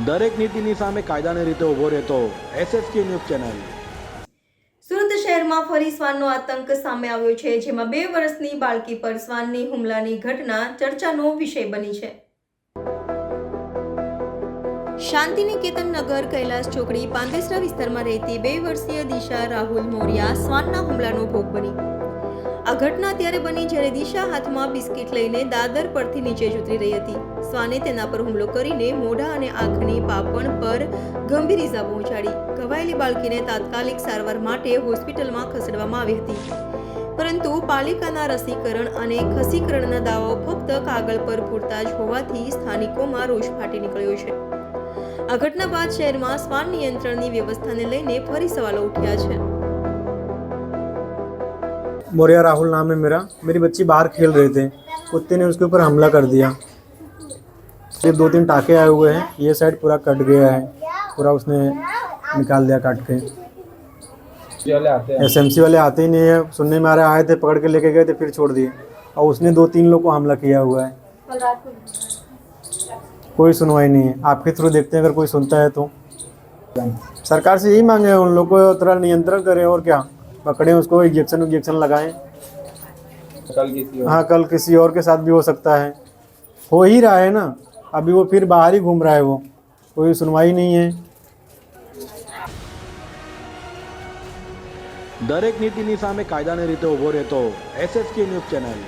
દરેક નીતિની સામે કાયદાની રીતે ઊભો રહેતો SSK ન્યૂઝ ચેનલ। સુરત શહેરમાં ફરી શ્વાનનો આતંક સામે આવ્યો છે, જેમાં 2 વર્ષની બાળકી પર શ્વાનની હુમલાની ઘટના ચર્ચાનો વિષય બની છે। શાંતિનિકેતન નગર કૈલાસ ચોકડી પાંદેસરા વિસ્તારમાં રહેતી 2 વર્ષીય દિશા રાહુલ મોરિયા શ્વાનના હુમલાનો ભોગ બની। આ ઘટના ત્યારે બની જ્યારે દિશા હાથમાં બિસ્કિટ લઈને દાદર પરથી નીચે જ ઉતરી રહી હતી। શ્વાને તેના પર હુમલો કરીને મોઢા અને આંખની પાપણ પર ગંભીર ઈજા પહોંચાડી। ઘવાયેલી બાળકીને તાત્કાલિક સારવાર માટે હોસ્પિટલમાં ખસેડવામાં આવી હતી, પરંતુ પાલિકાના રસીકરણ અને ખસીકરણના દાવાઓ ફક્ત કાગળ પર પૂરતા જ હોવાથી સ્થાનિકોમાં રોષ ફાટી નીકળ્યો છે। આ ઘટના બાદ શહેરમાં શ્વાન નિયંત્રણની વ્યવસ્થાને લઈને ફરી સવાલો ઉઠ્યા છે। मोरिया राहुल नाम है मेरा। मेरी बच्ची बाहर खेल रहे थे, कुत्ते ने उसके ऊपर हमला कर दिया। सिर्फ 2-3 टाके आए हुए हैं, ये साइड पूरा कट गया है, पूरा उसने निकाल दिया काट के। SMC वाले आते ही नहीं है, सुनने में आ रहा आए थे, पकड़ के लेके गए थे, फिर छोड़ दिए। और उसने 2-3 लोग को हमला किया हुआ है, कोई सुनवाई नहीं है। आपके थ्रू देखते हैं अगर कोई सुनता है तो। सरकार से यही मांगे उन लोग को थोड़ा नियंत्रण करें, और क्या पकड़े उसको, इंजेक्शन लगाएं। हाँ, कल किसी और के साथ भी हो सकता है, हो ही रहा है ना। अभी वो फिर बाहर ही घूम रहा है, वो कोई सुनवाई नहीं है। દરેક નીતિની સામે કાયદાની રીતે ઊભો રહેતો SSK ન્યૂઝ ચેનલ।